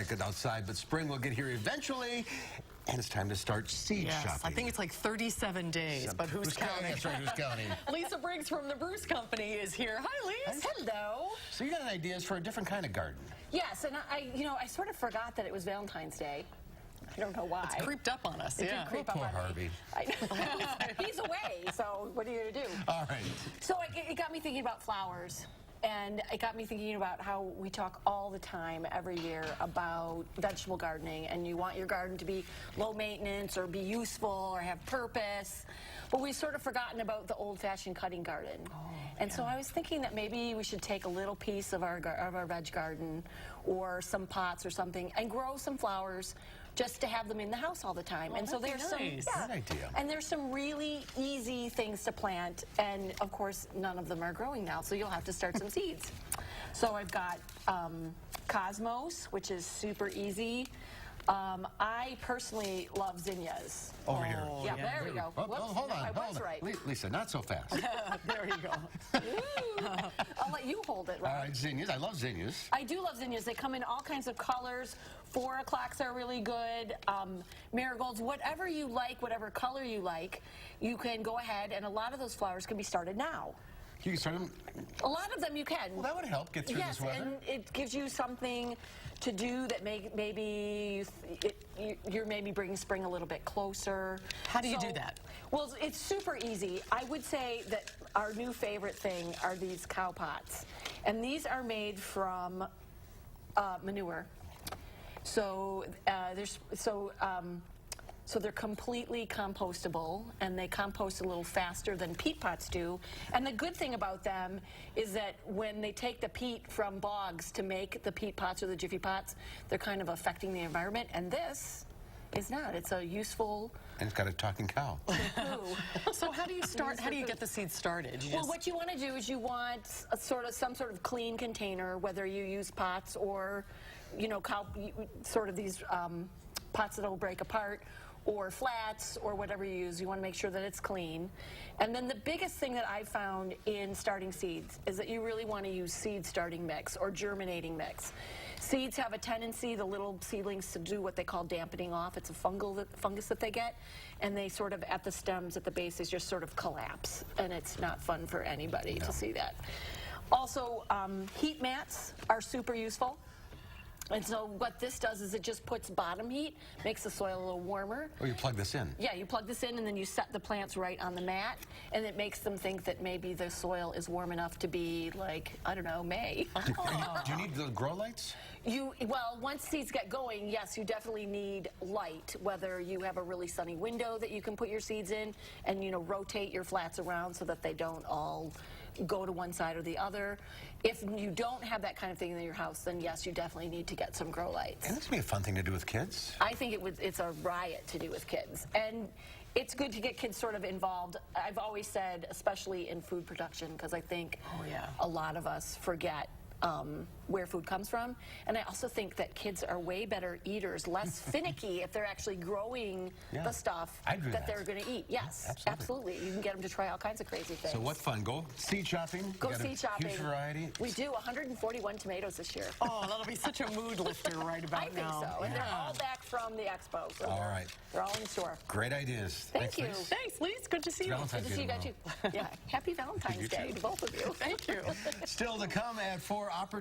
quite good outside, but spring will get here eventually. And it's time to start seed shopping. I think it's like 37 days, but who's counting? That's right, who's counting? Lisa Briggs from the Briggs Company is here. Hi, Lisa. Hello. So you got ideas for a different kind of garden? Yes, and I sort of forgot that it was Valentine's Day. I don't know why. It's creeped up on us, It yeah. did creep up Poor on Harvey. me. I know. He's away, so what are you going to do? All right. So it got me thinking about flowers. And it got me thinking about how we talk all the time, every year, about vegetable gardening. And you want your garden to be low maintenance or be useful or have purpose. But we've sort of forgotten about the old-fashioned cutting garden. And so I was thinking that maybe we should take a little piece of our veg garden or some pots or something and grow some flowers just to have them in the house all the time. And so there's Good idea. And there's some really easy things to plant, and of course none of them are growing now, so you'll have to start some seeds. So I've got cosmos, which is super easy. I personally love zinnias. Over here. Yeah, there we go. Oh, Whoops, hold on, I hold was on. right. Lisa, not so fast. There you go. Ooh. I'll let you hold it, Rob. All right, zinnias. I love zinnias. I do love zinnias. They come in all kinds of colors. 4 o'clocks are really good. Marigolds, whatever you like, whatever color you like, you can go ahead, and a lot of those flowers can be started now. You can start them. A lot of them you can. Well, that would help get through this weather. Yes, and it gives you something to do that maybe you're maybe bringing spring a little bit closer. How do you do that? Well, it's super easy. I would say that our new favorite thing are these cow pots. And these are made from manure. So so they're completely compostable, and they compost a little faster than peat pots do. And the good thing about them is that when they take the peat from bogs to make the peat pots or the jiffy pots, they're kind of affecting the environment. And this is not. It's a useful... And it's got a talking cow. So how do you start? How do you get the seeds started? Well, what you want to do is you want some sort of clean container, whether you use pots or, sort of these pots that'll break apart, or flats, or whatever you use. You want to make sure that it's clean. And then the biggest thing that I found in starting seeds is that you really want to use seed starting mix or germinating mix. Seeds have a tendency, the little seedlings, to do what they call dampening off. It's a fungus that they get, and they sort of, at the stems, at the bases, just sort of collapse. And it's not fun for anybody to see that. Also, heat mats are super useful. And so what this does is it just puts bottom heat, makes the soil a little warmer. Oh, you plug this in? Yeah, you plug this in, and then you set the plants right on the mat, and it makes them think that maybe the soil is warm enough to be, like, I don't know, May. Do you need the grow lights? Well, once seeds get going, yes, you definitely need light, whether you have a really sunny window that you can put your seeds in, and, rotate your flats around so that they don't all go to one side or the other. If you don't have that kind of thing in your house, then yes, you definitely need to get some grow lights. And this would be a fun thing to do with kids. I think it's a riot to do with kids. And it's good to get kids sort of involved. I've always said, especially in food production, because I think a lot of us forget where food comes from. And I also think that kids are way better eaters, less finicky if they're actually growing the stuff that they're going to eat. Yes, absolutely. You can get them to try all kinds of crazy things. So what fun. Go seed shopping. Go seed shopping. Huge variety. We do 141 tomatoes this year. Oh, that'll be such a mood lifter right about now. I think so. And they're all back from the expo. So all right. They're all in the store. Great ideas. Thank you. Lise. Thanks, Lise. Good to see you. Good to see you guys too. Yeah. Happy Valentine's Day to both of you. Thank you. Still to come at 4 opportunities.